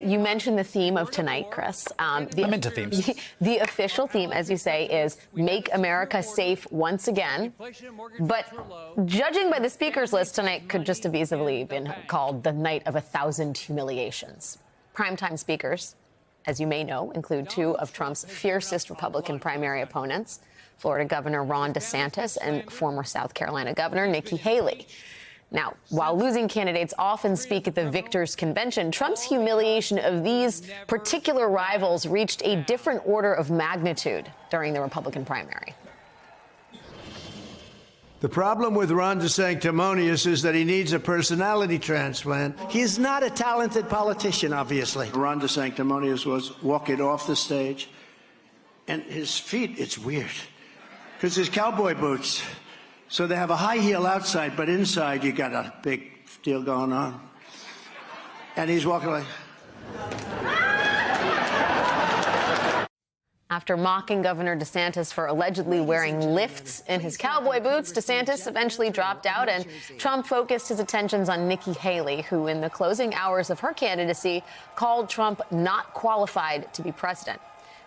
You mentioned the theme of tonight, Chris. I'm into themes. The official theme, as you say, is Make America Safe Once Again. But judging by the speakers list, tonight could just have easily been called the Night of 1,000 Humiliations. Primetime speakers, as you may know, include two of Trump's fiercest Republican primary opponents, Florida Governor Ron DeSantis and former South Carolina Governor Nikki Haley. Now, while losing candidates often speak at the victor's convention, Trump's humiliation of these particular rivals reached a different order of magnitude during the Republican primary. The problem with Ron DeSanctimonious is that he needs a personality transplant. He's not a talented politician, obviously. Ron DeSanctimonious was walking off the stage, and his feet, it's weird, because his cowboy boots. So they have a high heel outside, but inside you got a big deal going on. And he's walking like... After mocking Governor DeSantis for allegedly wearing lifts in his cowboy boots, DeSantis eventually dropped out, and Trump focused his attentions on Nikki Haley, who in the closing hours of her candidacy called Trump not qualified to be president.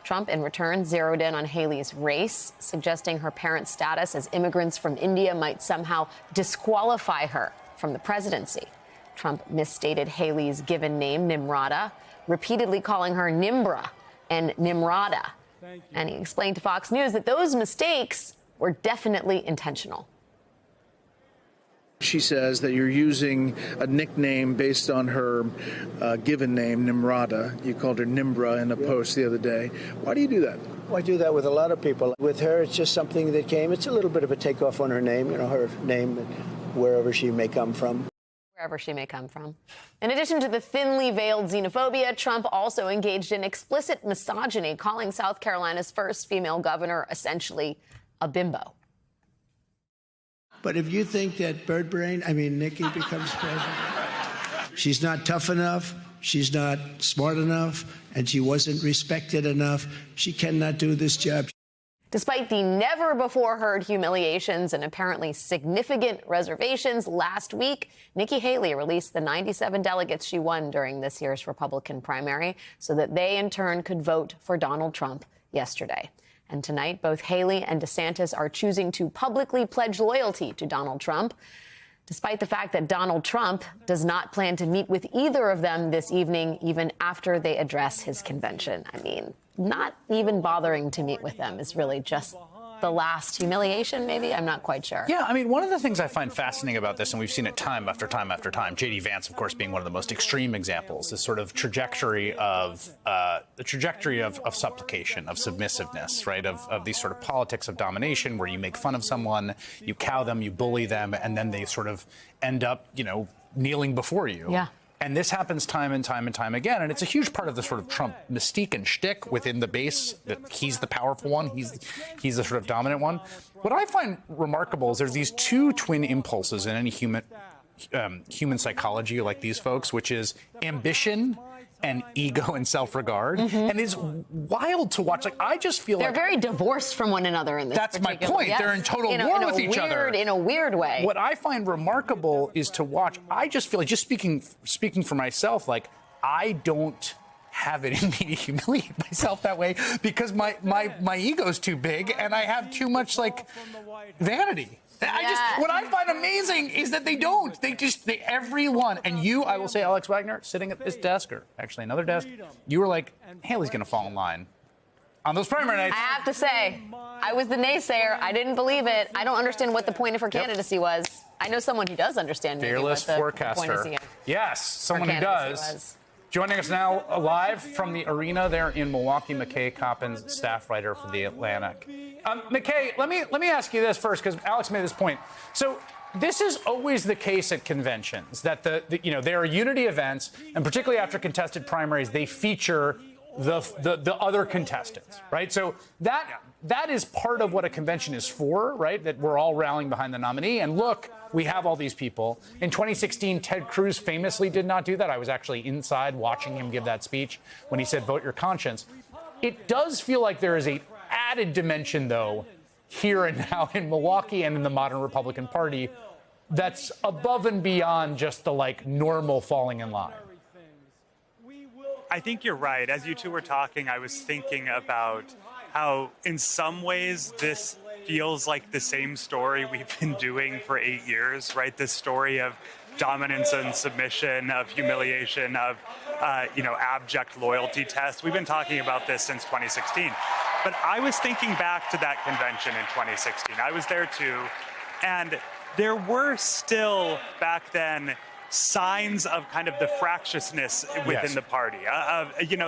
Trump, in return, zeroed in on Haley's race, suggesting her parents' status as immigrants from India might somehow disqualify her from the presidency. Trump misstated Haley's given name, Nimrata, repeatedly calling her Nimbra and Nimrata. And he explained to Fox News that those mistakes were definitely intentional. She says that you're using a nickname based on her given name, Nimrata. You called her Nimbra in a post the other day. Why do you do that? Well, I do that with a lot of people. With her, it's just something that came. It's a little bit of a takeoff on her name, her name, wherever she may come from. Wherever she may come from. In addition to the thinly veiled xenophobia, Trump also engaged in explicit misogyny, calling South Carolina's first female governor essentially a bimbo. But if you think that Nikki becomes president, she's not tough enough, she's not smart enough, and she wasn't respected enough, she cannot do this job. Despite the never-before-heard humiliations and apparently significant reservations last week, Nikki Haley released the 97 delegates she won during this year's Republican primary so that they, in turn, could vote for Donald Trump yesterday. And tonight, both Haley and DeSantis are choosing to publicly pledge loyalty to Donald Trump, despite the fact that Donald Trump does not plan to meet with either of them this evening, even after they address his convention. I mean, not even bothering to meet with them is really just the last humiliation, maybe? I'm not quite sure. Yeah, I mean, one of the things I find fascinating about this, and we've seen it time after time after time, J.D. Vance, of course, being one of the most extreme examples, this sort of trajectory of supplication, of submissiveness, right, of these sort of politics of domination where you make fun of someone, you cow them, you bully them, and then they sort of end up, kneeling before you. Yeah. And this happens time and time and time again. And it's a huge part of the sort of Trump mystique and shtick within the base, that he's the powerful one. He's the sort of dominant one. What I find remarkable is there's these two twin impulses in any human psychology like these folks, which is ambition and ego and self-regard. And it's wild to watch. Like, I just feel they're very divorced from one another in this. That's my point. Yes. They're in total war with each other. In a weird way. What I find remarkable is to watch. I just feel like, just speaking for myself, like, I don't have it in me to humiliate myself that way because my ego's too big and I have too much vanity. What I find amazing is that they don't. Everyone, and you, I will say, Alex Wagner, sitting at this desk, or actually another desk, you were like, Haley's going to fall in line on those primary nights. I have to say, I was the naysayer. I didn't believe it. I don't understand what the point of her candidacy was. I know someone who does understand. Fearless forecaster. Yes, someone who does. Joining us now live from the arena there in Milwaukee, McKay Coppins, staff writer for The Atlantic. McKay, let me ask you this first, because Alex made this point. So this is always the case at conventions, that there are unity events, and particularly after contested primaries, they feature the other contestants, right? So that is part of what a convention is for, right? That we're all rallying behind the nominee. And look, we have all these people. In 2016, Ted Cruz famously did not do that. I was actually inside watching him give that speech when he said, vote your conscience. It does feel like there is a added dimension, though, here and now in Milwaukee and in the modern Republican Party that's above and beyond just the normal falling in line. I think you're right. As you two were talking, I was thinking about how, in some ways, this feels like the same story we've been doing for 8 years, right? This story of dominance and submission, of humiliation, of abject loyalty tests. We've been talking about this since 2016. But I was thinking back to that convention in 2016. I was there too, and there were still back then signs of kind of the fractiousness within the party.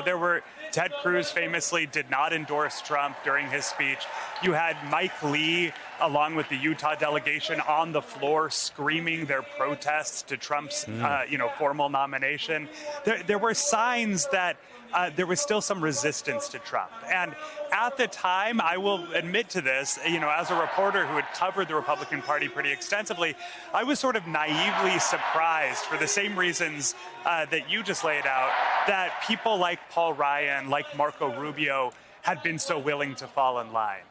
There were, Ted Cruz famously did not endorse Trump during his speech. You had Mike Lee, along with the Utah delegation, on the floor screaming their protests to Trump's, formal nomination. There were signs that there was still some resistance to Trump. And at the time, I will admit to this, as a reporter who had covered the Republican Party pretty extensively, I was sort of naively surprised, for the same reasons that you just laid out, that people like Paul Ryan, like Marco Rubio, had been so willing to fall in line.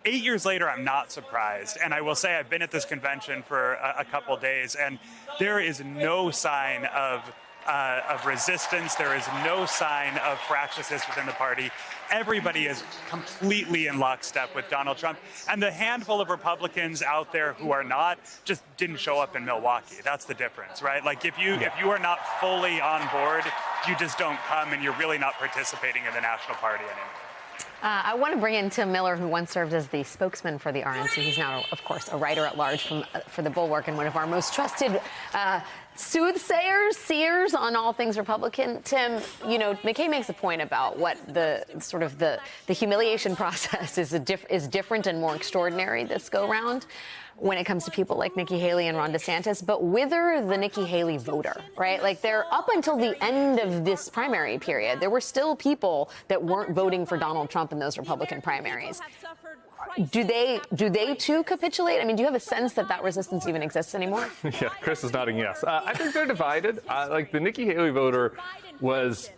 8 years later, I'm not surprised. And I will say I've been at this convention for a couple days, and there is no sign of resistance. There is no sign of fractiousness within the party. Everybody is completely in lockstep with Donald Trump. And the handful of Republicans out there who are not just didn't show up in Milwaukee. That's the difference, right? Like if you are not fully on board, you just don't come, and you're really not participating in the national party anymore. I want to bring in Tim Miller, who once served as the spokesman for the RNC. He's now, of course, a writer at large for The Bulwark and one of our most trusted soothsayers, seers on all things Republican. Tim, McKay makes a point about what the humiliation process is different and more extraordinary this go round when it comes to people like Nikki Haley and Ron DeSantis, but whither the Nikki Haley voter, right? Like, they're up until the end of this primary period, there were still people that weren't voting for Donald Trump in those Republican primaries. Do they too capitulate? I mean, do you have a sense that resistance even exists anymore? Yeah, Chris is nodding yes. I think they're divided. The Nikki Haley voter was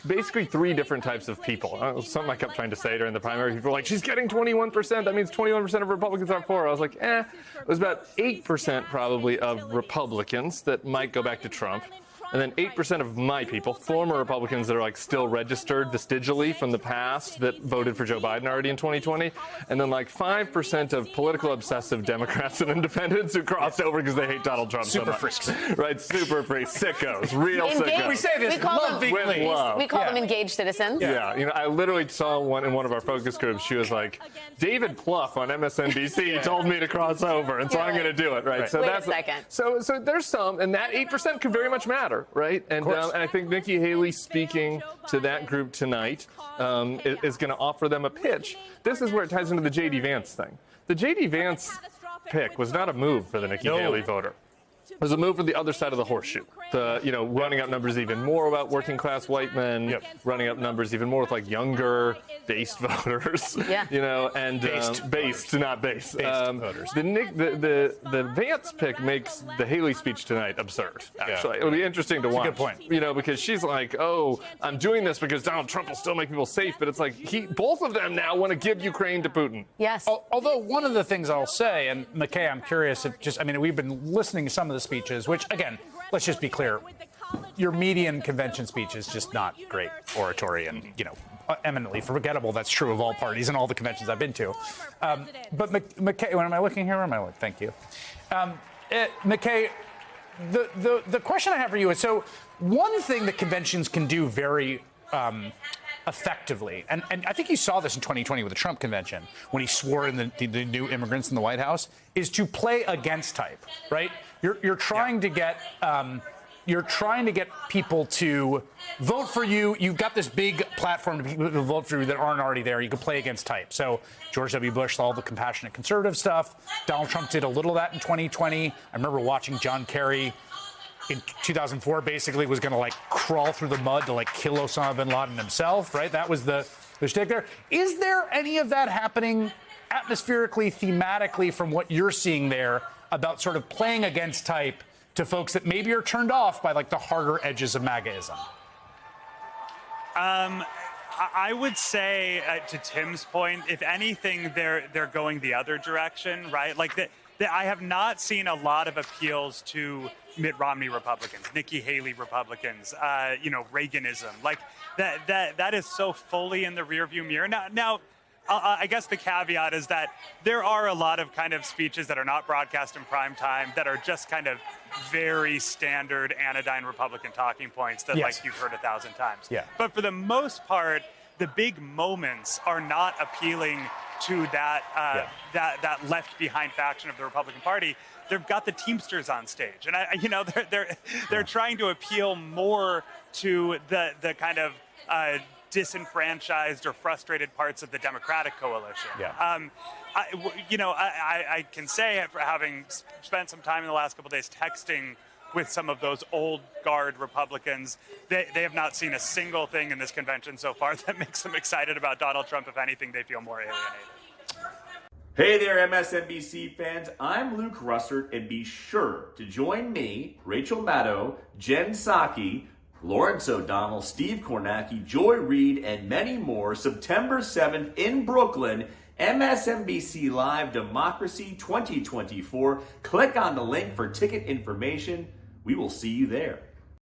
basically three different types of people. Something I kept trying to say during the primary. People were like, she's getting 21%. That means 21% of Republicans are for her. I was like, It was about 8% probably of Republicans that might go back to Trump. And then 8% of my people, former Republicans that are still registered vestigially from the past that voted for Joe Biden already in 2020. And then 5% of political obsessive Democrats and independents who crossed over because they hate Donald Trump so much. Freaks. Right, super freaks, sickos, real sickos. We say this with love. We call them engaged citizens. Yeah, I literally saw one in one of our focus groups. She was like, David Plouffe on MSNBC told me to cross over, and so I'm going to do it, right? So Wait a second. So there's some, and that 8% could very much matter. Right? And I think Nikki Haley speaking to that group tonight is going to offer them a pitch. This is where it ties into the J.D. Vance thing. The J.D. Vance pick was not a move for the Nikki Haley voter. It was a move for the other side of the horseshoe. Running up numbers even more about working class white men, running up numbers even more with younger based voters. And based, not base. Voters. The Vance pick makes the Haley speech tonight absurd. Actually, it'll be interesting to watch. That's a good point. Because she's like, "Oh, I'm doing this because Donald Trump will still make people safe," but it's like both of them now want to give Ukraine to Putin. Yes. Although one of the things I'll say, and McKay, I'm curious if we've been listening to some of the speeches, which again, let's just be clear, your median convention speech is just not great oratory and, eminently forgettable. That's true of all parties and all the conventions I've been to. But McKay, when am I looking here? Am I looking? Thank you. McKay, the question I have for you is, so one thing that conventions can do very effectively, and I think you saw this in 2020 with the Trump convention when he swore in the new immigrants in the White House, is to play against type, right? You're trying to get people to vote for you. You've got this big platform to people to vote for you that aren't already there. You can play against type. So George W. Bush, all the compassionate conservative stuff. Donald Trump did a little of that in 2020. I remember watching John Kerry in 2004 basically was going to crawl through the mud to kill Osama bin Laden himself, right? That was the shtick there. Is there any of that happening atmospherically, thematically from what you're seeing there about sort of playing against type to folks that maybe are turned off by the harder edges of MAGAism? I would say, to Tim's point, if anything, they're going the other direction, right? I have not seen a lot of appeals to Mitt Romney Republicans, Nikki Haley Republicans, Reaganism. Like that is so fully in the rearview mirror. Now, I guess the caveat is that there are a lot of kind of speeches that are not broadcast in prime time that are just kind of very standard anodyne Republican talking points that like you've heard 1,000 times. Yeah. But for the most part, the big moments are not appealing to that that left behind faction of the Republican Party. They've got the Teamsters on stage, and they're trying to appeal more to the kind of disenfranchised or frustrated parts of the Democratic coalition. Yeah. I can say, after having spent some time in the last couple of days texting with some of those old guard Republicans, they have not seen a single thing in this convention so far that makes them excited about Donald Trump. If anything, they feel more alienated. Hey there, MSNBC fans. I'm Luke Russert, and be sure to join me, Rachel Maddow, Jen Psaki, Lawrence O'Donnell, Steve Kornacki, Joy Reid, and many more September 7th in Brooklyn, MSNBC Live Democracy 2024. Click on the link for ticket information. We will see you there.